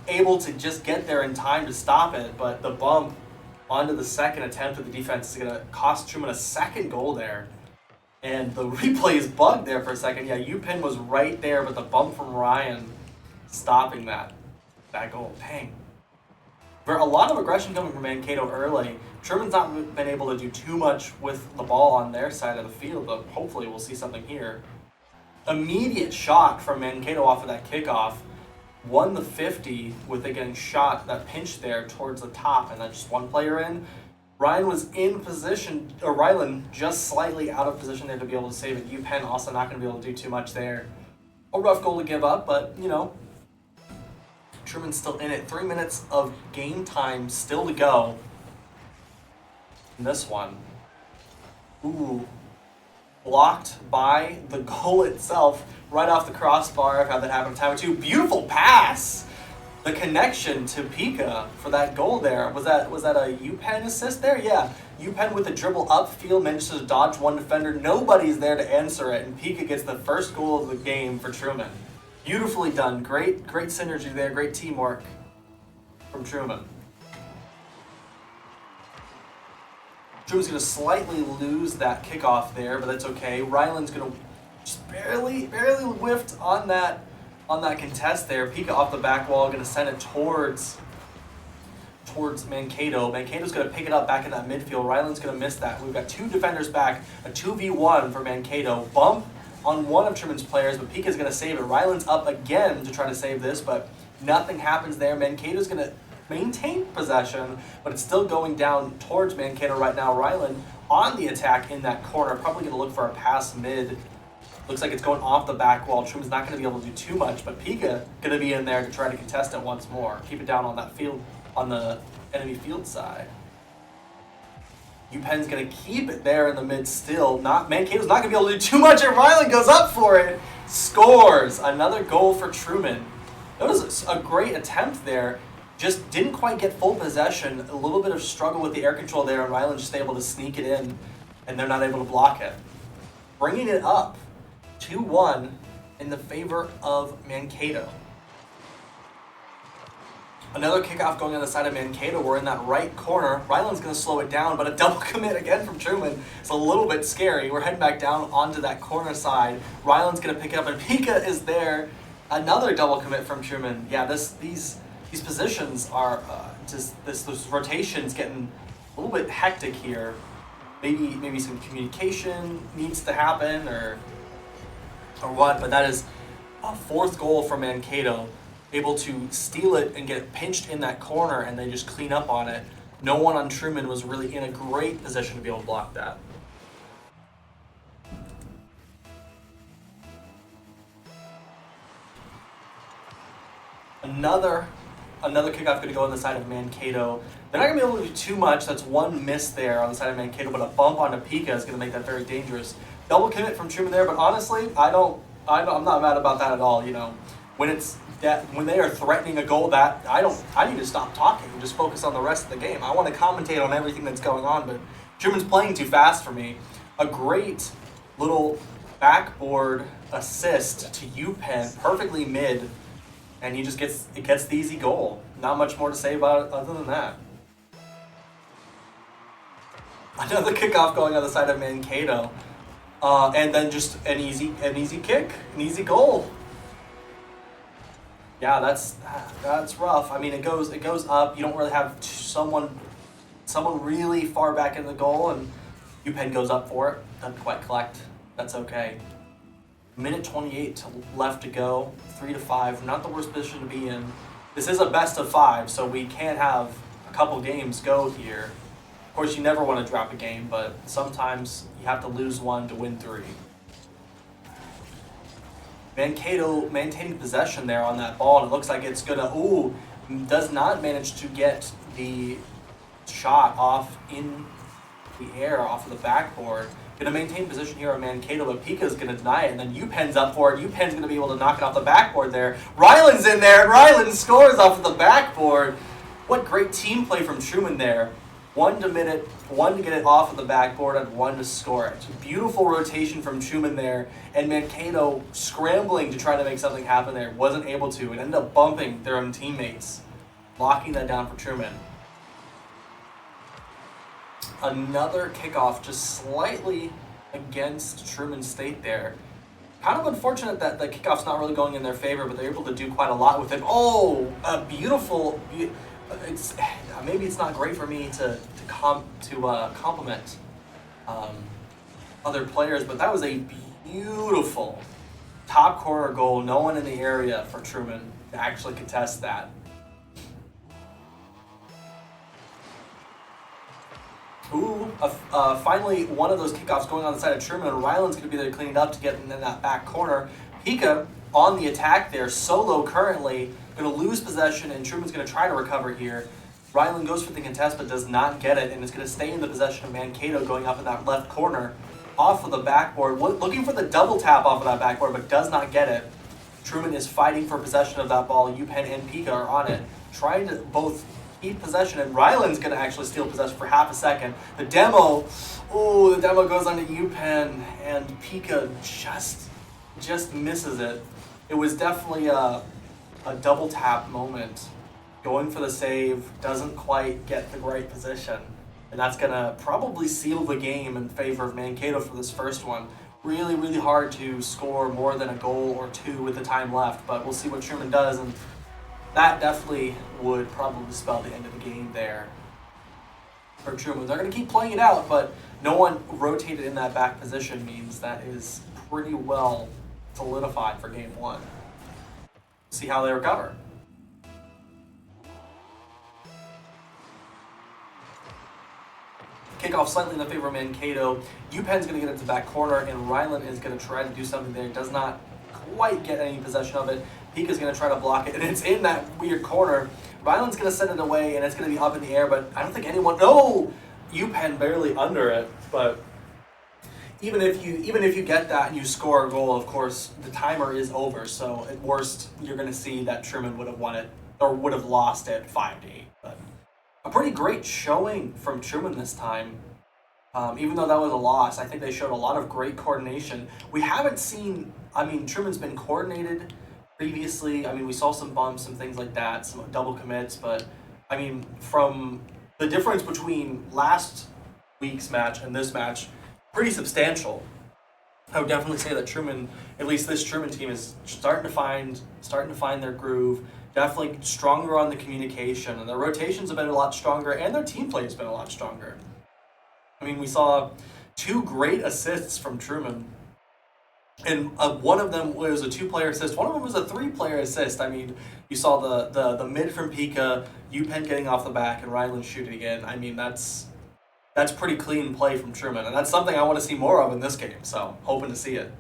able to just get there in time to stop it, but the bump onto the second attempt of the defense is going to cost Truman a second goal there. And the replay is bugged there for a second. Yeah, UPenn was right there, but the bump from Ryan stopping that goal. Dang. For a lot of aggression coming from Mankato early. Truman's not been able to do too much with the ball on their side of the field, but hopefully we'll see something here. Immediate shot from Mankato off of that kickoff. Won the 50 with it getting shot, that pinch there towards the top, and then just one player in. Ryan was in position, or Rylan just slightly out of position there to be able to save it. UPenn also not going to be able to do too much there. A rough goal to give up, but, you know, Truman's still in it. 3 minutes of game time still to go in this one. Ooh. Blocked by the goal itself, right off the crossbar. I've had that happen a time or two. Beautiful pass! The connection to Pika for that goal there. Was that a UPenn assist there? Yeah. UPenn with a dribble upfield manages to dodge one defender. Nobody's there to answer it, and Pika gets the first goal of the game for Truman. Beautifully done. Great synergy there. Great teamwork from Truman. Truman's going to slightly lose that kickoff there, but that's okay. Ryland's going to just barely whiffed on that contest there. Pika off the back wall, going to send it towards Mankato. Mankato's going to pick it up back in that midfield. Ryland's going to miss that. We've got two defenders back, a 2v1 for Mankato. Bump on one of Truman's players, but Pika's going to save it. Ryland's up again to try to save this, but nothing happens there. Mankato's going to maintain possession, but it's still going down towards Mankato right now. Ryland on the attack in that corner, probably going to look for a pass mid. Looks like it's going off the back wall. Truman's not going to be able to do too much, but Pika going to be in there to try to contest it once more. Keep it down on that field, on the enemy field side. UPenn's going to keep it there in the mid still. Mankato's not going to be able to do too much, and Ryland goes up for it. Scores! Another goal for Truman. That was a great attempt there. Just didn't quite get full possession. A little bit of struggle with the air control there, and Ryland just able to sneak it in, and they're not able to block it. Bringing it up 2-1 in the favor of Mankato. Another kickoff going on the side of Mankato. We're in that right corner. Ryland's going to slow it down, but a double commit again from Truman. It's a little bit scary. We're heading back down onto that corner side. Ryland's going to pick it up, and Pika is there. Another double commit from Truman. Yeah, these positions are this rotation's getting a little bit hectic here. Maybe some communication needs to happen or what, but that is a fourth goal from Mankato. Able to steal it and get it pinched in that corner, and they just clean up on it. No one on Truman was really in a great position to be able to block that. Another kickoff going to go on the side of Mankato. They're not going to be able to do too much. That's one miss there on the side of Mankato, but a bump onto Pika is going to make that very dangerous. Double commit from Truman there, but honestly, I'm not mad about that at all. You know, when they are threatening a goal, that I need to stop talking and just focus on the rest of the game. I want to commentate on everything that's going on, but Truman's playing too fast for me. A great little backboard assist to UPenn, perfectly mid. And he just gets the easy goal. Not much more to say about it other than that. Another kickoff going on the side of Mankato. And then just an easy kick, an easy goal. Yeah, that's rough. I mean, it goes up. You don't really have someone really far back in the goal, and UPenn goes up for it. Doesn't quite collect. That's okay. Minute 28 left to go, 3-5. Not the worst position to be in. This is a best of 5, so we can't have a couple games go here. Of course, you never want to drop a game, but sometimes you have to lose one to win 3. Mankato maintaining possession there on that ball, and it looks like it's gonna, does not manage to get the shot off in the air off of the backboard. Going to maintain position here on Mankato, but Pika's going to deny it, and then UPenn's up for it. UPenn's going to be able to knock it off the backboard there. Ryland's in there, and Ryland scores off of the backboard. What great team play from Truman there. One to get it off of the backboard and one to score it. Beautiful rotation from Truman there, and Mankato scrambling to try to make something happen there, wasn't able to, and ended up bumping their own teammates, locking that down for Truman. Another kickoff just slightly against Truman State there. Kind of unfortunate that the kickoff's not really going in their favor, but they're able to do quite a lot with it. Oh, a beautiful. It's maybe it's not great for me to compliment other players, but that was a beautiful top corner goal. No one in the area for Truman to actually contest that. Ooh, finally one of those kickoffs going on the side of Truman, and Ryland's going to be there cleaning up to get in that back corner. Pika on the attack there, solo currently, going to lose possession, and Truman's going to try to recover here. Ryland goes for the contest but does not get it, and is going to stay in the possession of Mankato going up in that left corner, off of the backboard, looking for the double tap off of that backboard, but does not get it. Truman is fighting for possession of that ball. UPenn and Pika are on it, trying to both keep possession, and Ryland's going to actually steal possession for half a second. The demo goes on to UPenn, and Pika just misses it. It was definitely a double tap moment. Going for the save, doesn't quite get the right position, and that's going to probably seal the game in favor of Mankato for this first one. Really, really hard to score more than a goal or two with the time left, but we'll see what Truman does, and that definitely would probably spell the end of the game there for Truman. They're going to keep playing it out, but no one rotated in that back position means that is pretty well solidified for game one. See how they recover. Kickoff slightly in the favor of Mankato. UPenn's going to get it to the back corner, and Ryland is going to try to do something there. Does not quite get any possession of it. Pika's going to try to block it, and it's in that weird corner. Ryland's going to send it away, and it's going to be up in the air, but I don't think anyone... No! UPenn barely under it, but even if you get that and you score a goal, of course, the timer is over, so at worst, you're going to see that Truman would have won it, or would have lost it 5-8. But a pretty great showing from Truman this time. Even though that was a loss, I think they showed a lot of great coordination. We haven't seen... Truman's been coordinated previously. We saw some bumps and things like that, some double commits, but, from the difference between last week's match and this match, pretty substantial. I would definitely say that Truman, at least this Truman team, is starting to find their groove. Definitely stronger on the communication, and their rotations have been a lot stronger, and their team play has been a lot stronger. We saw 2 great assists from Truman, and one of them was a 2-player assist. One of them was a 3-player assist. You saw the mid from Pika, UPenn getting off the back, and Ryland shooting again. That's pretty clean play from Truman, and that's something I want to see more of in this game, so hoping to see it.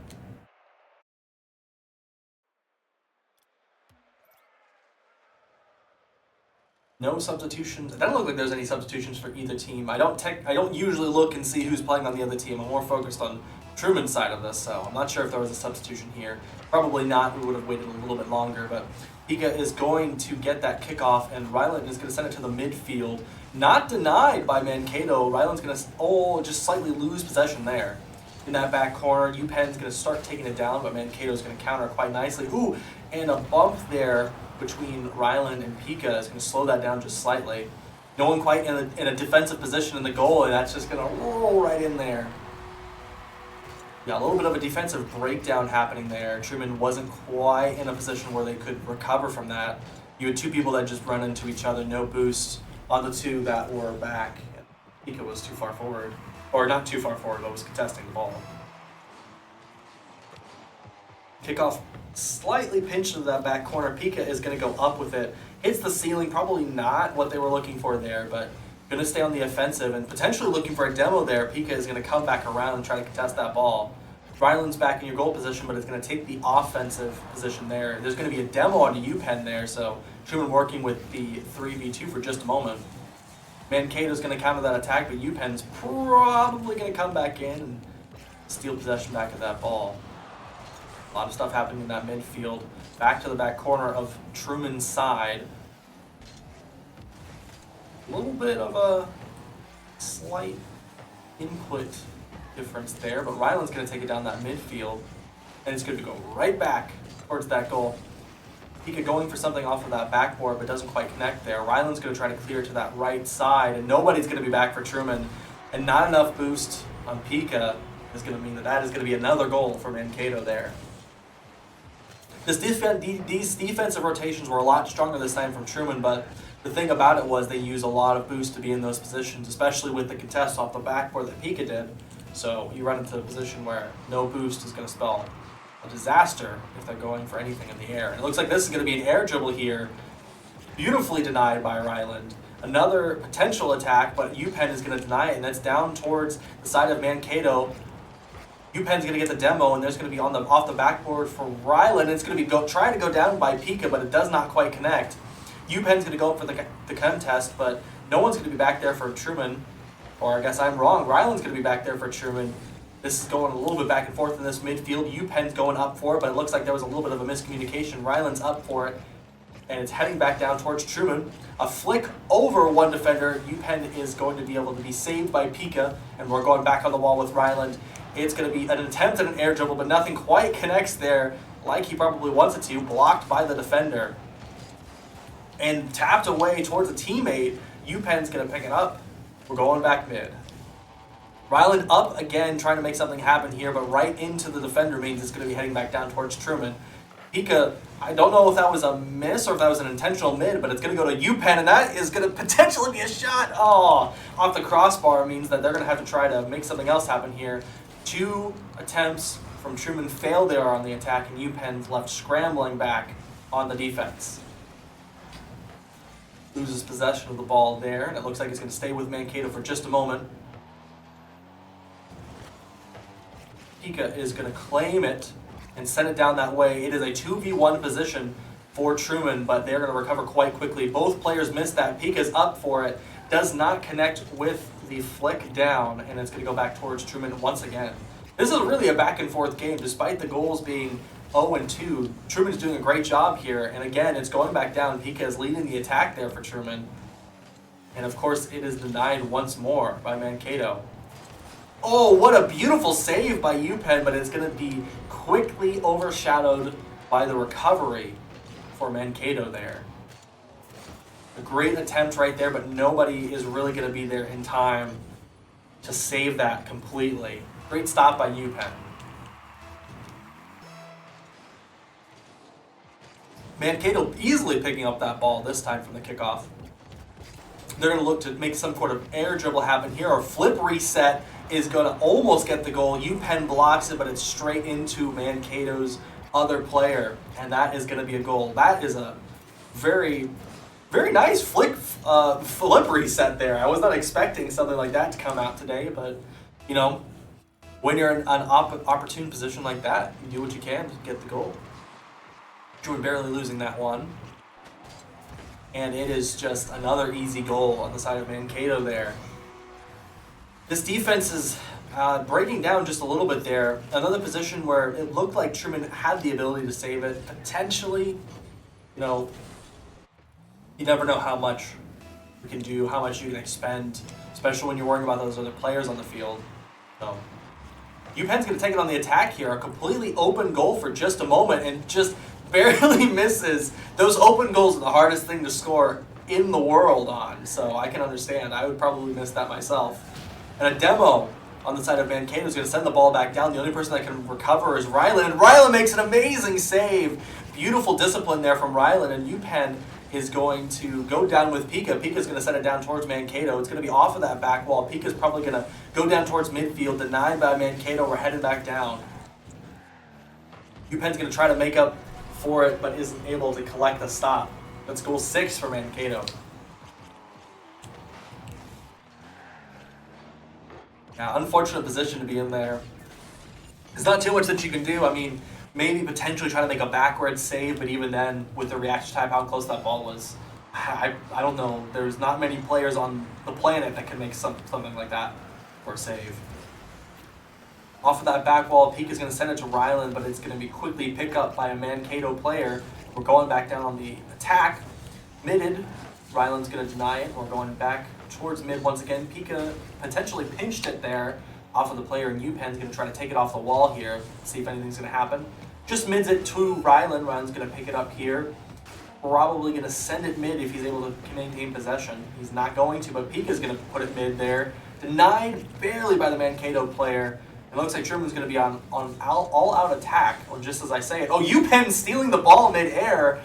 No substitutions. It doesn't look like there's any substitutions for either team. I don't usually look and see who's playing on the other team. I'm more focused on Truman's side of this, so I'm not sure if there was a substitution here. Probably not. We would have waited a little bit longer, but Pika is going to get that kickoff, and Ryland is going to send it to the midfield. Not denied by Mankato. Ryland's going to just slightly lose possession there in that back corner. UPenn's going to start taking it down, but Mankato's going to counter quite nicely. Ooh, and a bump there between Ryland and Pika is going to slow that down just slightly. No one quite in a defensive position in the goal, and that's just going to roll right in there. Yeah, a little bit of a defensive breakdown happening there. Truman wasn't quite in a position where they could recover from that. You had 2 people that just run into each other, no boost on the 2 that were back. Pika was too far forward, or not too far forward, but was contesting the ball. Kickoff slightly pinched into that back corner. Pika is going to go up with it. Hits the ceiling, probably not what they were looking for there, but going to stay on the offensive and potentially looking for a demo there. Pika is going to come back around and try to contest that ball. Ryland's back in your goal position, but it's going to take the offensive position there. There's going to be a demo onto UPenn there, so Truman working with the 3v2 for just a moment. Mankato's going to counter that attack, but UPenn's probably going to come back in and steal possession back of that ball. A lot of stuff happening in that midfield. Back to the back corner of Truman's side. A little bit of a slight input difference there, but Ryland's going to take it down that midfield, and it's going to go right back towards that goal. Pika going for something off of that backboard, but doesn't quite connect there. Ryland's going to try to clear to that right side, and nobody's going to be back for Truman, and not enough boost on Pika is going to mean that is going to be another goal for Mankato there. These defensive rotations were a lot stronger this time from Truman, but the thing about it was they used a lot of boost to be in those positions, especially with the contest off the backboard that Pika did. So you run into a position where no boost is going to spell a disaster if they're going for anything in the air. And it looks like this is going to be an air dribble here, beautifully denied by Ryland. Another potential attack, but UPenn is going to deny it, and that's down towards the side of Mankato. UPenn's going to get the demo, and there's going to be off the backboard for Ryland. It's going to be trying to go down by Pika, but it does not quite connect. UPenn's going to go up for the contest, but no one's going to be back there for Truman. Or I guess I'm wrong. Ryland's going to be back there for Truman. This is going a little bit back and forth in this midfield. UPenn's going up for it, but it looks like there was a little bit of a miscommunication. Ryland's up for it, and it's heading back down towards Truman. A flick over one defender. UPenn is going to be able to be saved by Pika, and we're going back on the wall with Ryland. It's going to be an attempt at an air dribble, but nothing quite connects there like he probably wants it to, blocked by the defender. And tapped away towards a teammate. UPenn's going to pick it up. We're going back mid. Ryland up again, trying to make something happen here, but right into the defender means it's going to be heading back down towards Truman. Pika, I don't know if that was a miss or if that was an intentional mid, but it's going to go to UPenn, and that is going to potentially be a shot. Oh, off the crossbar means that they're going to have to try to make something else happen here. 2 attempts from Truman failed there on the attack, and UPenn's left scrambling back on the defense. Loses possession of the ball there, and it looks like it's going to stay with Mankato for just a moment. Pika is going to claim it and send it down that way. It is a 2v1 position for Truman, but they're going to recover quite quickly. Both players missed that. Pika's up for it. Does not connect with the flick down, and it's going to go back towards Truman once again. This is really a back and forth game, despite the goals being 0-2. Truman's doing a great job here, and again, it's going back down. Pika is leading the attack there for Truman. And of course, it is denied once more by Mankato. Oh, what a beautiful save by UPenn, but it's going to be quickly overshadowed by the recovery for Mankato there. A great attempt right there, but nobody is really going to be there in time to save that completely. Great stop by UPenn. Mankato easily picking up that ball this time from the kickoff. They're going to look to make some sort of air dribble happen here, or flip reset is going to almost get the goal. UPenn blocks it, but it's straight into Mankato's other player, and that is going to be a goal. That is a very, very nice flip reset there. I was not expecting something like that to come out today, but, you know, when you're in an opportune position like that, you do what you can to get the goal. Truman barely losing that one. And it is just another easy goal on the side of Mankato there. This defense is breaking down just a little bit there. Another position where it looked like Truman had the ability to save it. Potentially, you know, you never know how much you can do, how much you can expend, especially when you're worrying about those other players on the field. So UPenn's going to take it on the attack here. A completely open goal for just a moment, and just barely misses. Those open goals are the hardest thing to score in the world on, so I can understand. I would probably miss that myself. And a demo on the side of Mankato is going to send the ball back down. The only person that can recover is Ryland, and Ryland makes an amazing save. Beautiful discipline there from Ryland, and UPenn is going to go down with Pika. Pika's going to send it down towards Mankato. It's going to be off of that back wall. Pika's probably going to go down towards midfield, denied by Mankato. We're headed back down. UPenn's going to try to make up for it, but isn't able to collect the stop. That's goal 6 for Mankato. Now, unfortunate position to be in there. There's not too much that you can do. I mean, maybe potentially try to make a backwards save, but even then, with the reaction time, how close that ball was, I don't know. There's not many players on the planet that can make something like that for a save. Off of that back wall, Pika's going to send it to Ryland, but it's going to be quickly picked up by a Mankato player. We're going back down on the attack. Mitted Ryland's going to deny it. We're going back towards mid once again. Pika potentially pinched it there off of the player, and UPenn's going to try to take it off the wall here, see if anything's going to happen. Just mids it to Ryland. Ryland's going to pick it up here. Probably going to send it mid if he's able to maintain possession. He's not going to, but Pika's going to put it mid there. Denied barely by the Mankato player. It looks like Truman's going to be on all-out attack, or just as I say it. Oh, UPenn stealing the ball mid-air.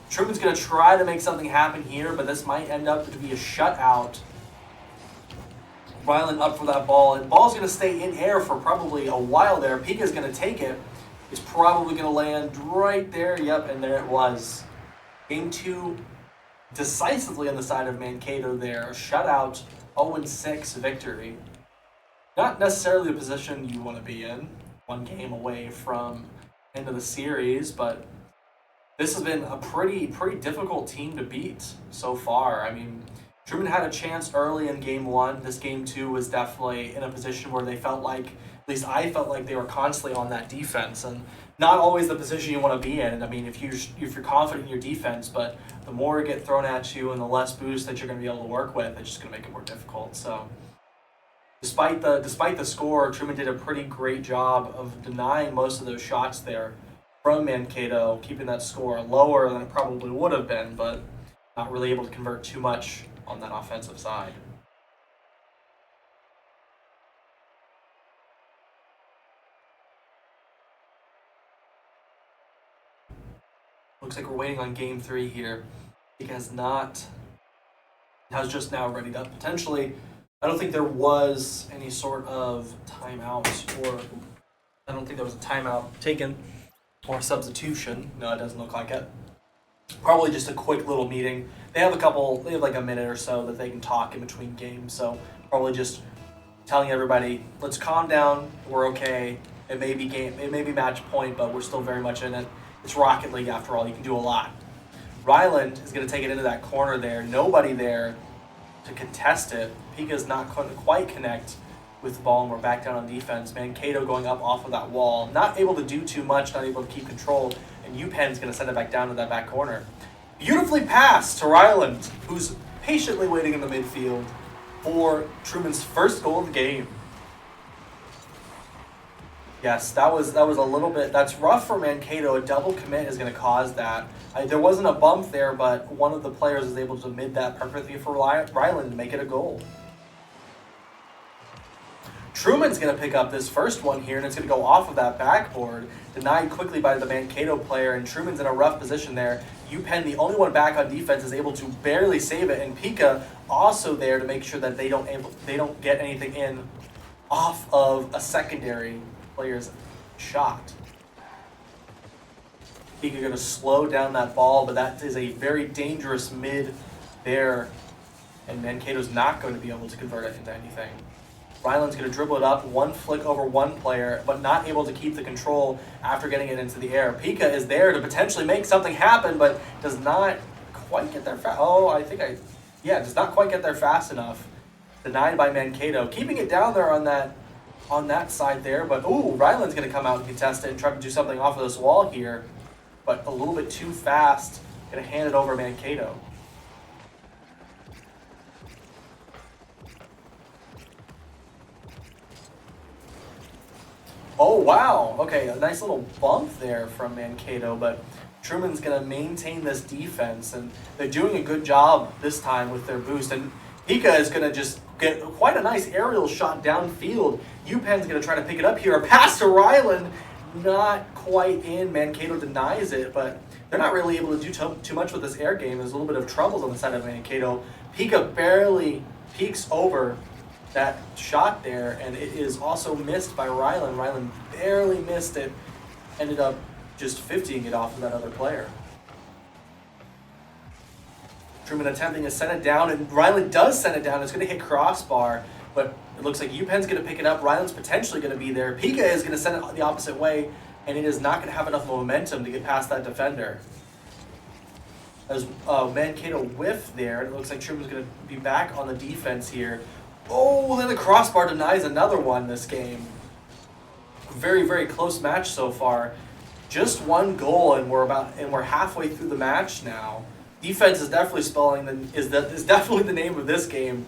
Truman's going to try to make something happen here, but this might end up to be a shutout. Ryland up for that ball, and the ball's going to stay in air for probably a while there. Pika's going to take it. It's probably going to land right there. Yep, and there it was. Game 2 decisively on the side of Mankato there. Shutout, 0-6 victory. Not necessarily the position you want to be in. One game away from end of the series, but this has been a pretty difficult team to beat so far. I mean, Truman had a chance early in Game 1. This Game 2 was definitely in a position where they felt like, at least I felt like they were constantly on that defense, and not always the position you want to be in. And I mean, if you're confident in your defense, but the more it get thrown at you and the less boost that you're going to be able to work with, it's just going to make it more difficult. So, despite the score, Truman did a pretty great job of denying most of those shots there from Mankato, keeping that score lower than it probably would have been, but not really able to convert too much on that offensive side. Looks like we're waiting on Game 3 here. He has just now readied up. Potentially, I don't think there was any sort of timeout, or I don't think there was a timeout taken or substitution. No, it doesn't look like it. Probably just a quick little meeting. They have like a minute or so that they can talk in between games. So probably just telling everybody, let's calm down. We're okay. It may be match point, but we're still very much in it. It's Rocket League after all. You can do a lot. Ryland is going to take it into that corner there. Nobody there to contest it. Pika's not going to quite connect with the ball, and we're back down on defense. Mankato going up off of that wall. Not able to do too much, not able to keep control, and UPenn's going to send it back down to that back corner. Beautifully passed to Ryland, who's patiently waiting in the midfield for Truman's first goal of the game. Yes, that was a little bit, that's rough for Mankato. A double commit is going to cause that. There wasn't a bump there, but one of the players was able to mid that perfectly for Ryland to make it a goal. Truman's going to pick up this first one here, and it's going to go off of that backboard. Denied quickly by the Mankato player, and Truman's in a rough position there. UPenn, the only one back on defense, is able to barely save it, and Pika also there to make sure that they don't get anything in off of a secondary player's shot. Pika going to slow down that ball, but that is a very dangerous mid there, and Mankato's not going to be able to convert it into anything. Ryland's going to dribble it up, one flick over one player, but not able to keep the control after getting it into the air. Pika is there to potentially make something happen, but does not quite get there fast. Does not quite get there fast enough. Denied by Mankato. Keeping it down there on that side there, but Ryland's going to come out and contest it and try to do something off of this wall here, but a little bit too fast. Going to hand it over to Mankato. Oh, wow. Okay, a nice little bump there from Mankato, but Truman's going to maintain this defense, and they're doing a good job this time with their boost. And Pika is going to just get quite a nice aerial shot downfield. UPenn's going to try to pick it up here. A pass to Ryland, not quite in. Mankato denies it, but they're not really able to do too much with this air game. There's a little bit of troubles on the side of Mankato. Pika barely peeks over that shot there, and it is also missed by Ryland. Ryland barely missed it, ended up just 50ing it off of that other player. Truman attempting to send it down, and Ryland does send it down. It's going to hit crossbar, but it looks like UPenn's going to pick it up. Ryland's potentially going to be there. Pika is going to send it the opposite way, and it is not going to have enough momentum to get past that defender. As Mankato whiffed there, and it looks like Truman's going to be back on the defense here. Oh, then the crossbar denies another one this game. Very, very close match so far. Just one goal, and we're halfway through the match now. Defense is definitely is definitely the name of this game.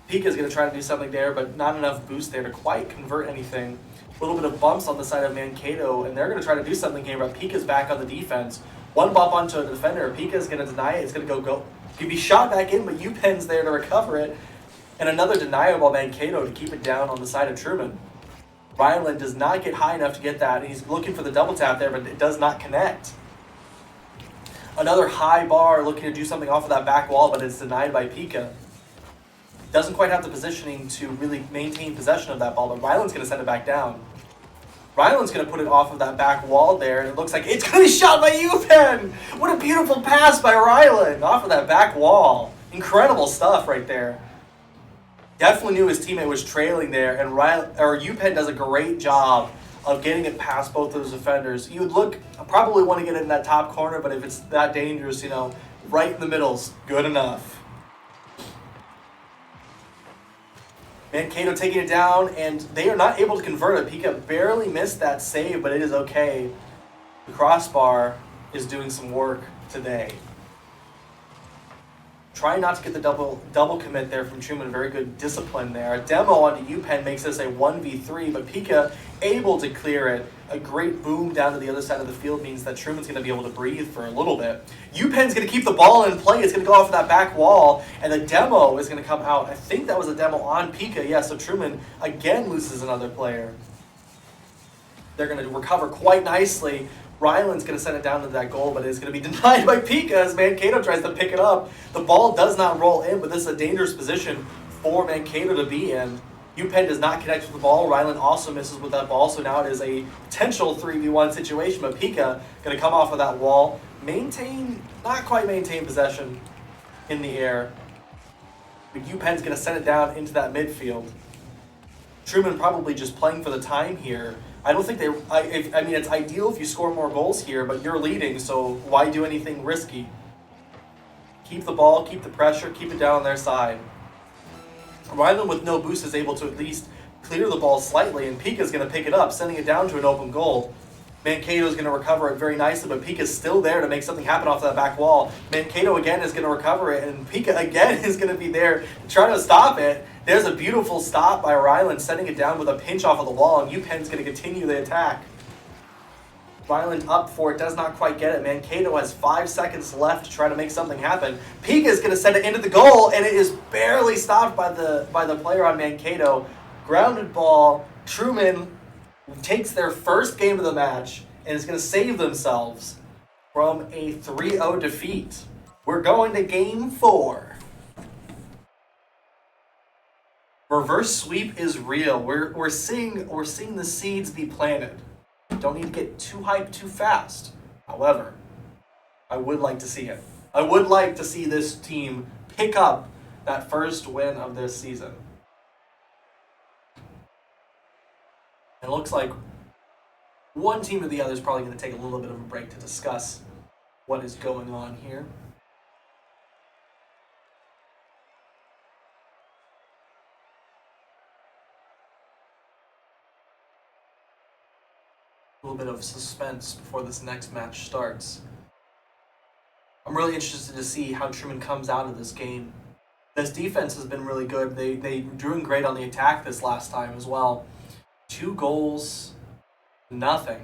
Pika is going to try to do something there, but not enough boost there to quite convert anything. A little bit of bumps on the side of Mankato, and they're going to try to do something here, but Pika's back on the defense. One bump onto a defender. Pika's going to deny it. It's going to go. He'd be shot back in, but UPenn's there to recover it. And another denial by Mankato to keep it down on the side of Truman. Ryland does not get high enough to get that. He's looking for the double tap there, but it does not connect. Another high bar looking to do something off of that back wall, but it's denied by Pika. Doesn't quite have the positioning to really maintain possession of that ball, but Ryland's going to send it back down. Ryland's going to put it off of that back wall there, and it looks like it's going to be shot by UPenn! What a beautiful pass by Ryland off of that back wall. Incredible stuff right there. Definitely knew his teammate was trailing there, and UPenn does a great job of getting it past both those defenders. You would probably want to get it in that top corner, but if it's that dangerous, right in the middle's good enough. Mankato taking it down, and they are not able to convert it. Pika barely missed that save, but it is okay. The crossbar is doing some work today. Trying not to get the double commit there from Truman. Very good discipline there. A demo onto UPenn makes this a 1v3, but Pika able to clear it. A great boom down to the other side of the field means that Truman's going to be able to breathe for a little bit. UPenn's going to keep the ball in play. It's going to go off of that back wall, and the demo is going to come out. I think that was a demo on Pika. Yeah, so Truman again loses another player. They're going to recover quite nicely. Ryland's going to send it down to that goal, but it's going to be denied by Pika as Mankato tries to pick it up. The ball does not roll in, but this is a dangerous position for Mankato to be in. UPenn does not connect with the ball. Ryland also misses with that ball, so now it is a potential 3v1 situation, but Pika going to come off of that wall, not quite maintain possession in the air. But UPenn's going to send it down into that midfield. Truman probably just playing for the time here. I don't think it's ideal if you score more goals here, but you're leading, so why do anything risky? Keep the ball, keep the pressure, keep it down on their side. Ryland with no boost is able to at least clear the ball slightly, and Pika's going to pick it up, sending it down to an open goal. Mankato's going to recover it very nicely, but Pika's still there to make something happen off that back wall. Mankato again is going to recover it, and Pika again is going to be there trying to stop it. There's a beautiful stop by Ryland, setting it down with a pinch off of the wall, and UPenn's going to continue the attack. Ryland up for it, does not quite get it. Mankato has 5 seconds left to try to make something happen. Pika is going to send it into the goal, and it is barely stopped by the player on Mankato. Grounded ball. Truman takes their first game of the match and is going to save themselves from a 3-0 defeat. We're going to game 4. Reverse sweep is real. We're seeing the seeds be planted. Don't need to get too hyped too fast. However, I would like to see it. I would like to see this team pick up that first win of this season. It looks like one team or the other is probably going to take a little bit of a break to discuss what is going on here. A little bit of suspense before this next match starts. I'm really interested to see how Truman comes out of this game. This defense has been really good. They doing great on the attack this last time as well. 2 goals, nothing.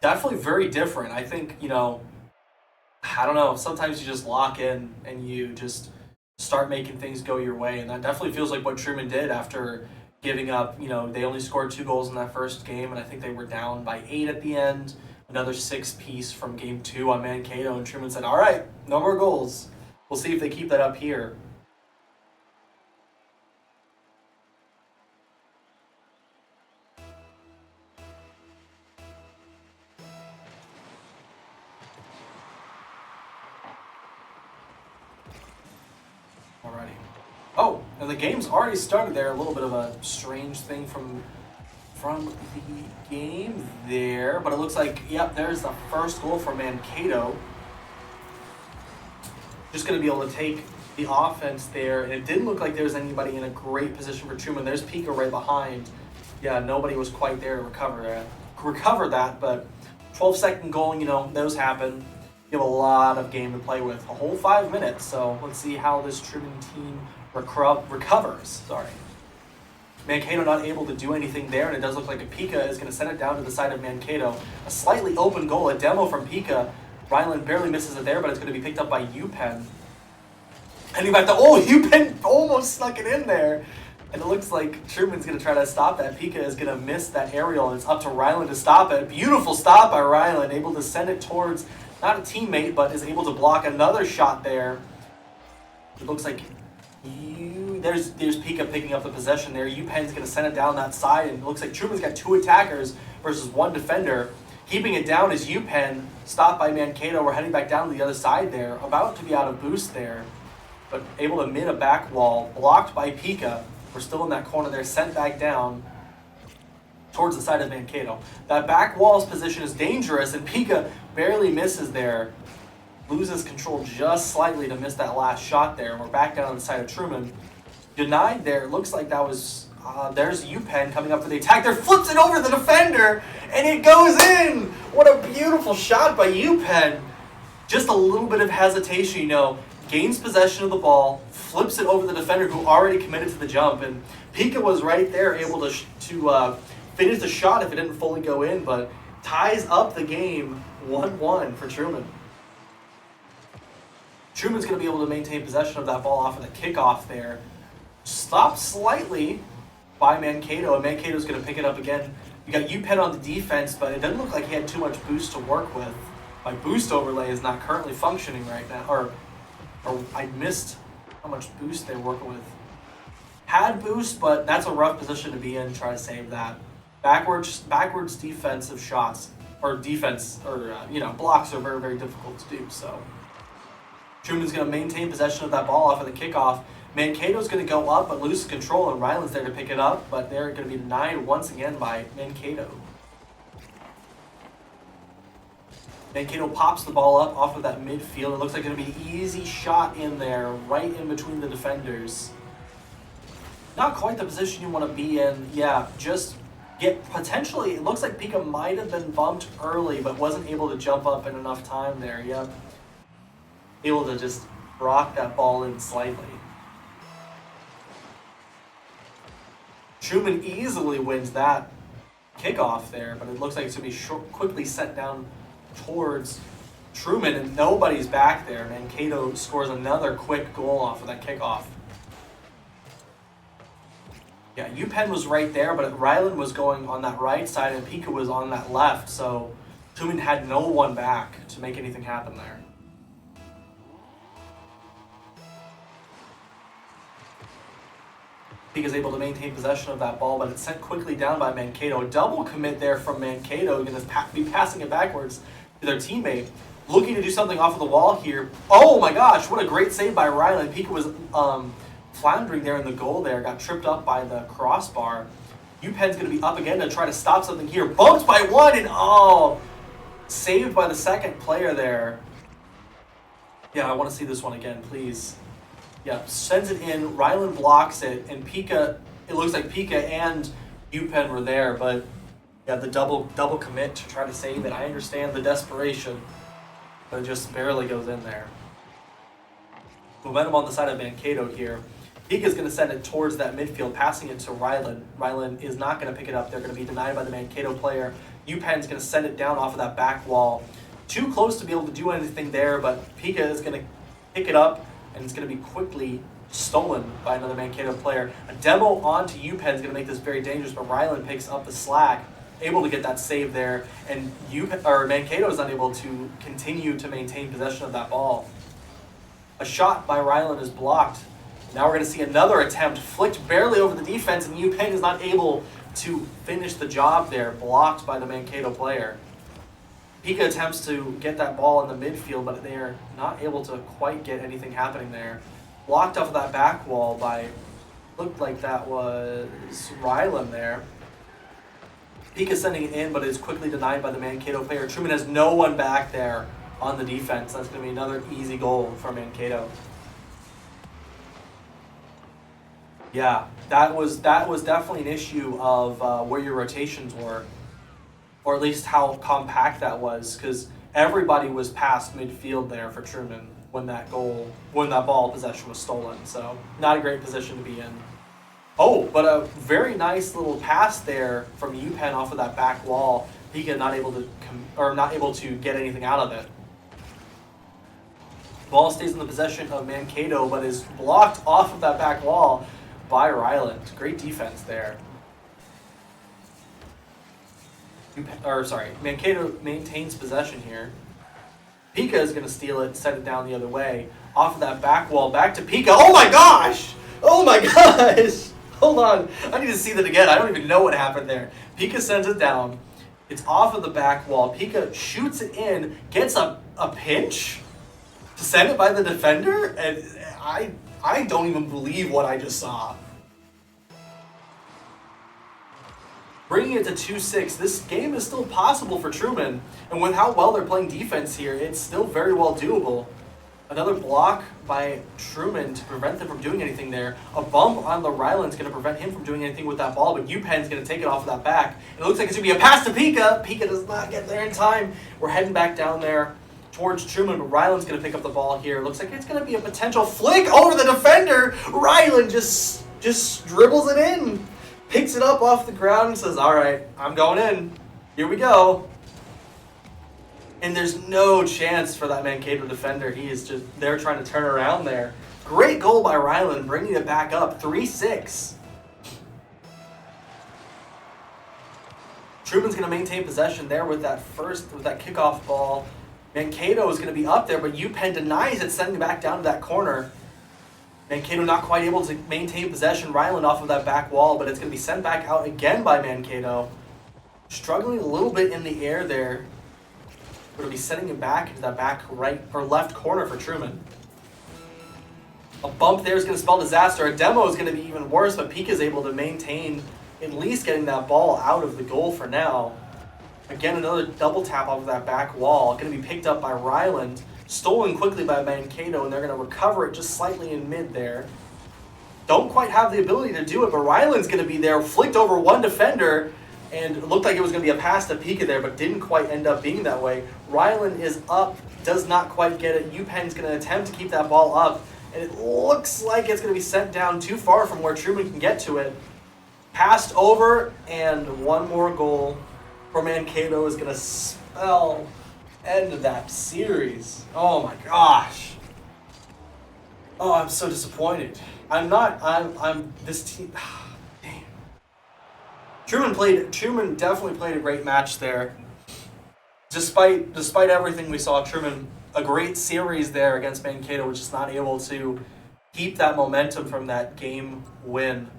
Definitely very different. I think, I don't know, sometimes you just lock in and you just start making things go your way, and that definitely feels like what Truman did after giving up. They only scored 2 goals in that first game, and I think they were down by 8 at the end. Another 6-piece from game 2 on Mankato, and Truman said, all right, no more goals. We'll see if they keep that up here. Alrighty. Oh, and the game's already started there. A little bit of a strange thing from the game there, but it looks like, yep, there's the first goal for Mankato. Just going to be able to take the offense there, and it didn't look like there was anybody in a great position for Truman. There's Pika right behind. Yeah, nobody was quite there to recover that, but 12-second goal, those happen. You have a lot of game to play with, a whole 5 minutes. So let's see how this Truman team recovers. Sorry. Mankato not able to do anything there, and it does look like a Pika is going to send it down to the side of Mankato. A slightly open goal, a demo from Pika. Ryland barely misses it there, but it's going to be picked up by UPenn. Heading back to, UPenn almost snuck it in there. And it looks like Truman's going to try to stop that. Pika is going to miss that aerial, and it's up to Ryland to stop it. Beautiful stop by Ryland, able to send it towards, not a teammate, but is able to block another shot there. It looks like there's Pika picking up the possession there. UPenn's going to send it down that side, and it looks like Truman's got 2 attackers versus 1 defender. Keeping it down is UPenn, stopped by Mankato. We're heading back down to the other side there, about to be out of boost there, but able to min a back wall, blocked by Pika. We're still in that corner there, sent back down towards the side of Mankato. That back wall's position is dangerous, and Pika barely misses there. Loses control just slightly to miss that last shot there. We're back down on the side of Truman. Denied there. It looks like that was... there's UPenn coming up for the attack there. Flips it over the defender, and it goes in! What a beautiful shot by UPenn. Just a little bit of hesitation, gains possession of the ball, flips it over the defender who already committed to the jump, and Pika was right there able to finish the shot if it didn't fully go in, but ties up the game 1-1 for Truman. Truman's going to be able to maintain possession of that ball off of the kickoff there. Stopped slightly by Mankato, and Mankato's going to pick it up again. You got UPenn on the defense, but it doesn't look like he had too much boost to work with. My boost overlay is not currently functioning right now, or I missed how much boost they're working with. Had boost, but that's a rough position to be in. Try to save that. Backwards defensive shots, or blocks are very, very difficult to do. So Truman's going to maintain possession of that ball off of the kickoff. Mankato's going to go up, but loses control, and Ryland's there to pick it up, but they're going to be denied once again by Mankato. Mankato pops the ball up off of that midfield. It looks like it's going to be an easy shot in there, right in between the defenders. Not quite the position you want to be in. Yeah, just get potentially, it looks like Pika might have been bumped early, but wasn't able to jump up in enough time there. Yep. Able to just rock that ball in slightly. Truman easily wins that kickoff there, but it looks like it's going to be quickly sent down towards Truman, and nobody's back there. Mankato scores another quick goal off of that kickoff. Yeah, UPenn was right there, but Ryland was going on that right side, and Pika was on that left, so Truman had no one back to make anything happen there. Pika's able to maintain possession of that ball, but it's sent quickly down by Mankato. Double commit there from Mankato, going to be passing it backwards to their teammate. Looking to do something off of the wall here. Oh my gosh, what a great save by Ryland. Pika was floundering there in the goal there, got tripped up by the crossbar. UPenn's going to be up again to try to stop something here. Bumped by one, and saved by the second player there. Yeah, I want to see this one again, please. Yeah, sends it in, Ryland blocks it, and Pika, it looks like Pika and UPenn were there, but yeah, the double commit to try to save it. I understand the desperation, but it just barely goes in there. Momentum on the side of Mankato here. Pika's going to send it towards that midfield, passing it to Ryland. Ryland is not going to pick it up. They're going to be denied by the Mankato player. UPenn's going to send it down off of that back wall. Too close to be able to do anything there, but Pika is going to pick it up, and it's going to be quickly stolen by another Mankato player. A demo onto UPenn is going to make this very dangerous, but Ryland picks up the slack, able to get that save there, and Mankato is unable to continue to maintain possession of that ball. A shot by Ryland is blocked. Now we're going to see another attempt, flicked barely over the defense, and UPenn is not able to finish the job there, blocked by the Mankato player. Pika attempts to get that ball in the midfield, but they are not able to quite get anything happening there. Blocked off of that back wall by, looked like that was Ryland there. Pika sending it in, but is quickly denied by the Mankato player. Truman has no one back there on the defense. That's going to be another easy goal for Mankato. Yeah, that was definitely an issue of where your rotations were, or at least how compact that was, because everybody was past midfield there for Truman when that ball possession was stolen. So not a great position to be in. Oh, but a very nice little pass there from UPenn off of that back wall. Pika not able to get anything out of it. Ball stays in the possession of Mankato, but is blocked off of that back wall by Ryland. Great defense there. Mankato maintains possession here. Pika is going to steal it and send it down the other way. Off of that back wall, back to Pika. Oh my gosh! Oh my gosh! Hold on. I need to see that again. I don't even know what happened there. Pika sends it down. It's off of the back wall. Pika shoots it in, gets a pinch to send it by the defender, and I don't even believe what I just saw. Bringing it to 2-6, this game is still possible for Truman, and with how well they're playing defense here, it's still very well doable. Another block by Truman to prevent them from doing anything there. A bump on the Ryland's going to prevent him from doing anything with that ball, but UPenn's going to take it off of that back. It looks like it's going to be a pass to Pika. Pika does not get there in time. We're heading back down there towards Truman, but Ryland's going to pick up the ball here. Looks like it's going to be a potential flick over the defender. Ryland just dribbles it in. Picks it up off the ground and says, all right, I'm going in. Here we go. And there's no chance for that Mankato defender. He is just there trying to turn around there. Great goal by Ryland, bringing it back up, 3-6. Truman's going to maintain possession there with that kickoff ball. Mankato is going to be up there, but UPenn denies it, sending it back down to that corner. Mankato not quite able to maintain possession. Ryland off of that back wall, but it's going to be sent back out again by Mankato. Struggling a little bit in the air there. We're going to be sending it back into that back right or left corner for Truman. A bump there is going to spell disaster. A demo is going to be even worse, but Pika is able to maintain at least getting that ball out of the goal for now. Again, another double tap off of that back wall. Going to be picked up by Ryland. Stolen quickly by Mankato, and they're going to recover it just slightly in mid there. Don't quite have the ability to do it, but Ryland's going to be there, flicked over one defender, and it looked like it was going to be a pass to Pika there, but didn't quite end up being that way. Ryland is up, does not quite get it. UPenn's going to attempt to keep that ball up, and it looks like it's going to be sent down too far from where Truman can get to it. Passed over, and one more goal for Mankato is going to spell end of that series. Oh my gosh. Oh, I'm so disappointed. I'm this team. Damn. Truman definitely played a great match there. Despite everything we saw, Truman, a great series there against Mankato, was just not able to keep that momentum from that game win.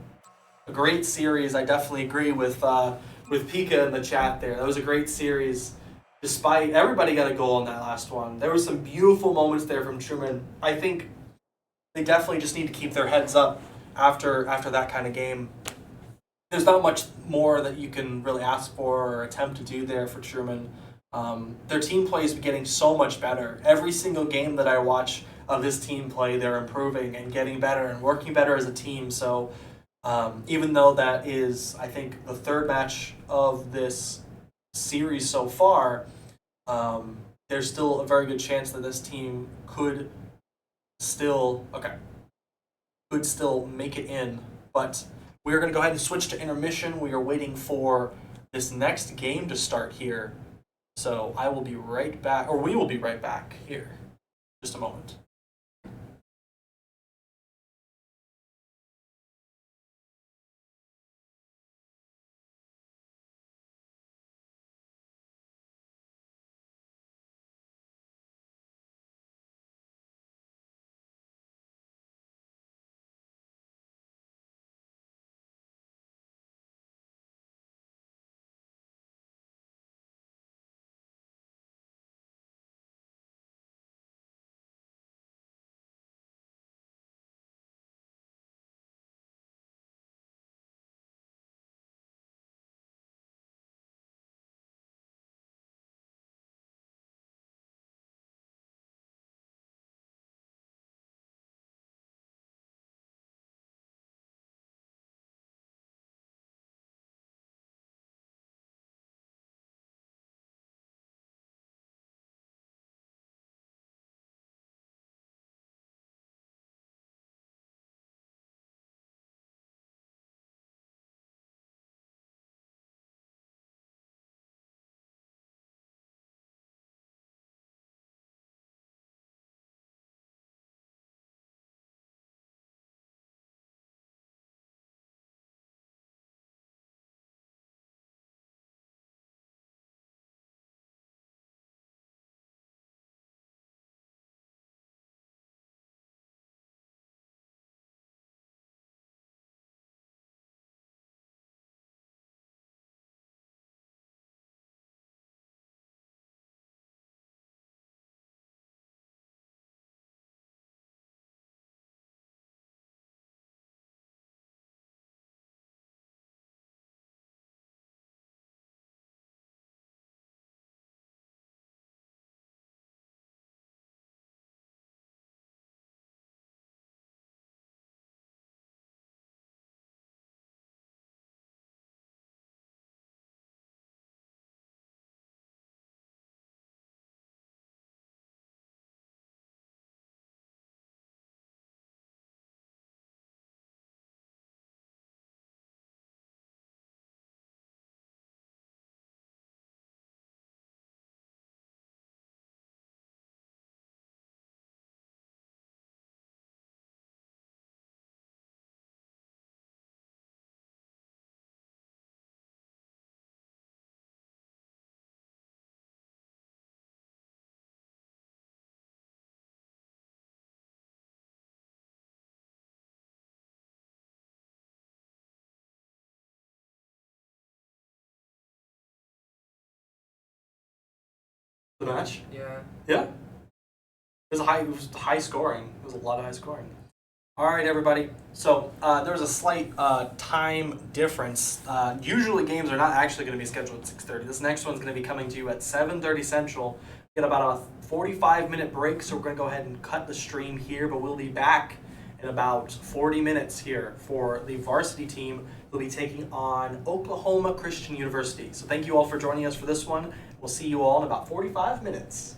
A great series. I definitely agree with Pika in the chat there. That was a great series. Despite everybody got a goal in that last one. There were some beautiful moments there from Truman. I think they definitely just need to keep their heads up after that kind of game. There's not much more that you can really ask for or attempt to do there for Truman. Their team play is getting so much better. Every single game that I watch of this team play, they're improving and getting better and working better as a team. So even though that is, I think, the third match of this series so far, there's still a very good chance that this team could still make it in. But we are going to go ahead and switch to intermission. We are waiting for this next game to start here. So I will be right back, or we will be right back here. Just a moment. The match? Yeah. Yeah. It was high scoring. It was a lot of high scoring. All right, everybody. So there was a slight time difference. Usually games are not actually going to be scheduled at 6:30. This next one's going to be coming to you at 7:30 Central. We get about a 45-minute break, so we're going to go ahead and cut the stream here, but we'll be back in about 40 minutes here for the varsity team. We'll be taking on Oklahoma Christian University. So thank you all for joining us for this one. We'll see you all in about 45 minutes.